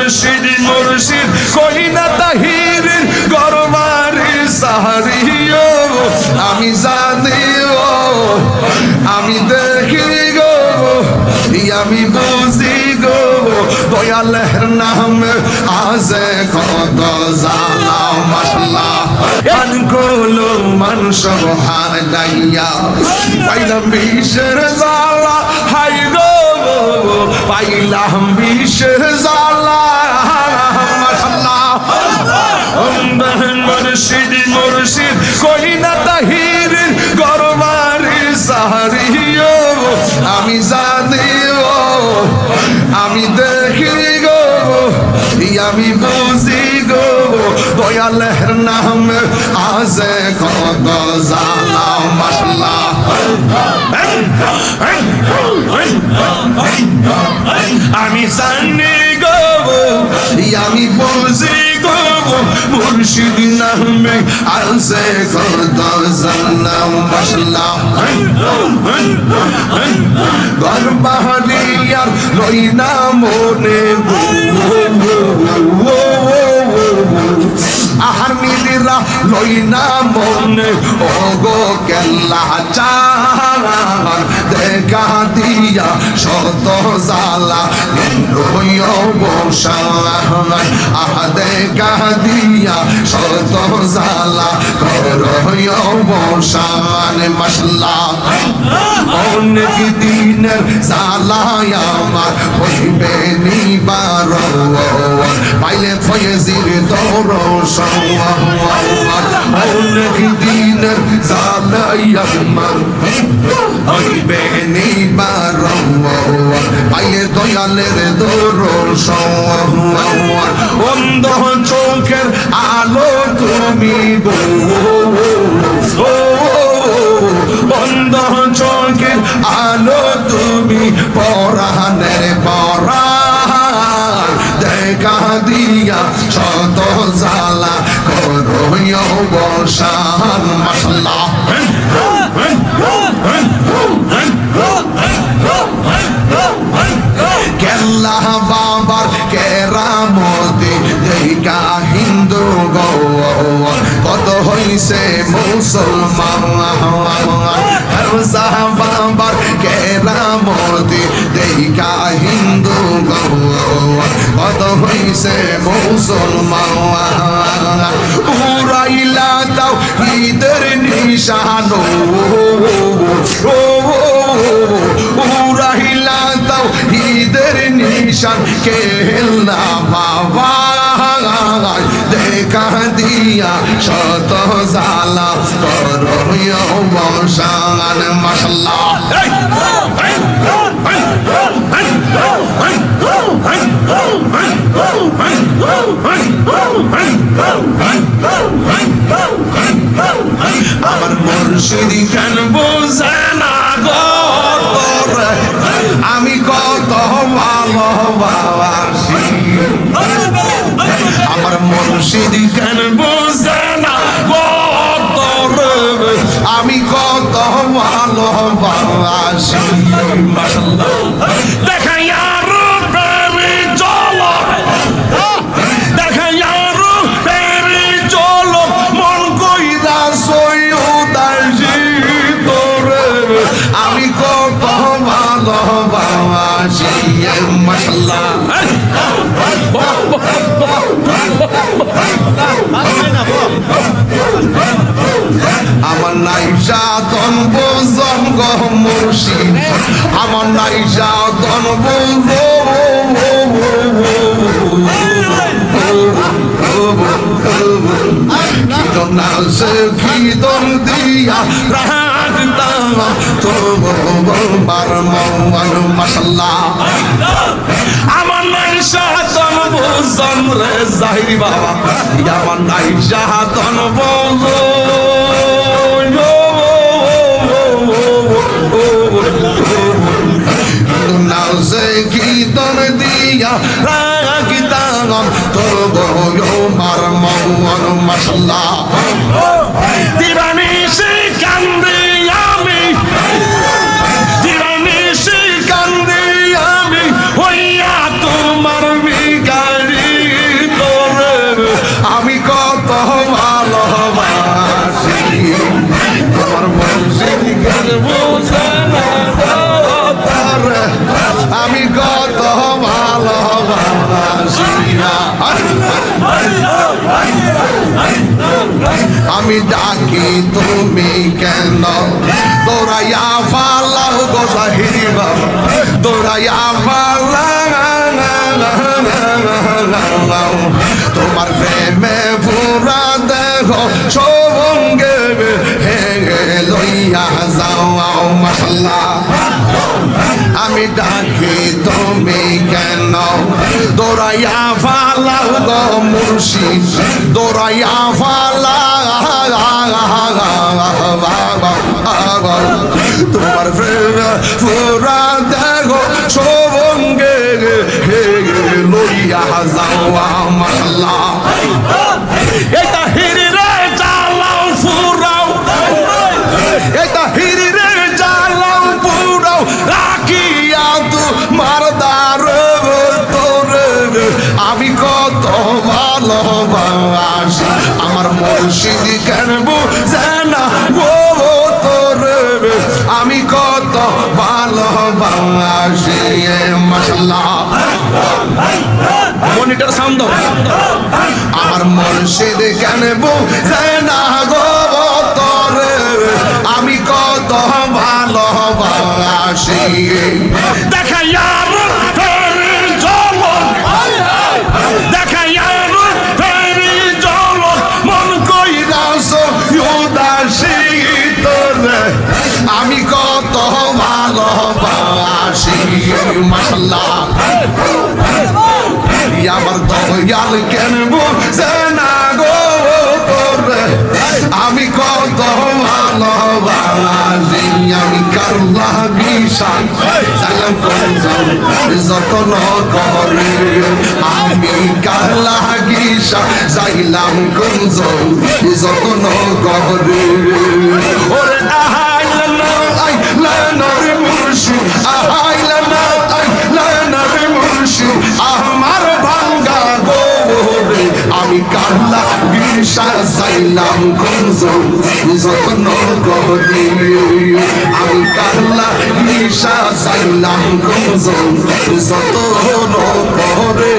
মুর্শিদ মুর্শিদ কই না তাহিরের গরমারি সাহারিও আমি জানি গো আমি দেখি গো আমি বুঝি গো দয়ালের নামে আজে কত জালা মাশাআল্লাহ আনকুল মানুষ হাদাইয়া পাইলাম বিষের জালা হাই গো পাইলাম বিষের জালা মাশাআল্লাহ মুর্শিদ মুর্শিদ কই না তাহিরের গরমারি সাহারিও আমি জানি গো আমি দেখি গো আমি বুঝি গো দয়ালের নামে আজে কত জালা মাশাআল্লাহ আমি জানি গো আমি বুঝি গো মুর্শিদ নামে আজে কত জালা মাশাআল্লাহ গরবাহারিয়ার রই না মনে আহার মিলিরা লই না মনে ও গো কেল্লা চার দেখা দিয়া শত জালা রইও বসাই আহা দেখা দিয়া শত জালা রইও বসান মাশাআল্লাহ অনেক দিনের জালায় আমার হইবে নিবার পাইলে ফয়েজির দরশন অনেক দিনের জালায় আমার হইবে নিবার পাইলে দয়ালের দরশন অন্ধ চোখের আলো তুমি গো বন্ধ চোখের আলো তুমি পরাণের পরাণ দেখা দিয়া শত জালা করো বসান মাশাআল্লাহ কেল্লা বাবার কেরামতি দেখা হিন্দু গো কত হইছে মুসলমান বাবার কেরামতি দেখা হিন্দু গো কত হইছে মুসলমান উড়াইলা দাও ঈদের নিশানো উড়াইলা দাও ঈদের নিশান কেল্লা বাবা দেখা দিয়া শত জালা করো বসান মাশাআল্লাহ আমার মুর্শিদ কেন বোঝে না গো আমি কত ভালোবাসি আমার মুর্শিদ কেন বোঝে না গো আমি কত ভালোবাসি মাশাআল্লাহ দেখাই আর প্রেমী চলো দেখাই আর প্রেমী চলো মন কইরা সৈয়দাসি তোরে আমি কত ভালোবাসি মাশাআল্লাহ আমার নাই সাধন বোঝন গো মুর্শিদ আমার নাই সাধন কীর্তন দিয়া রাখতাম তোমার মন মাশাআল্লাহ আমার নাই সাধন বোঝন রে জাহিরি বাবা আমার নাই সাধন বোঝন নাচে কীর্তন দিয়া রাখতাম তোমার মন মাশাআল্লাহ দিবানিশি কান্দি আমি দিবানিশি কান্দি আমি হইয়া তোমার ভিখারি ভালোবাসিয়া আমি ডাকি তুমি কেন দৌড়াইয়া ফালাও গো জাহিরি বাবা দৌড়াইয়া ফালাও তোমার প্রেমে পুরা দেহ সঙ্গে হেগে লইয়া যাও মাশাআল্লাহ আমি ডাকি তুমি কেন দৌড়াইয়া ফালাও গো মুর্শিদ দৌড়াইয়া তোমার প্রেমে পুরা দেহ সঙ্গে লইয়া যাও মাশাআল্লাহ এটা হিরি রে জ্বালাও ফুরাও এটা হিরি রে জ্বালাও ফুরাও রাখিয়া তোমার দ্বার তোরে আমি কত ভালোবাসি আমার মুর্শিদ কেন বুঝে না গো তোরে আমি কত ভালোবাসি মাশাআল্লাহ মনিটর সাউন্ড আমার মুর্শিদ কেন বুঝে না গো তোরে আমি কত ভালোবাসি দেখাইয়া ফেরি জ্বলন দেখাইয়া ফেরি জ্বলন মন কইরাছ উদাসী তোরে আমি কত ভালোবাসি মাশাআল্লাহ আমার দয়াল কেন বুঝে না গো তোরে আমি কত ভালোবাসি আমি কারলা বিশাল সালাম করলাম যতন করে আমি কারলা গিসা যাইলাম কুঞ্জ যতন করে ওরে আহাইলা না আইলা না রে মুর্শিদ আহাইলা না আইলা না রে মুর্শিদ আমার ভাঙ্গা গোরে আমি কারলা বিশা যাইলাম কুঞ্জ যতন করে আমি কারলা বিশা যাইলাম কুঞ্জ যতন করে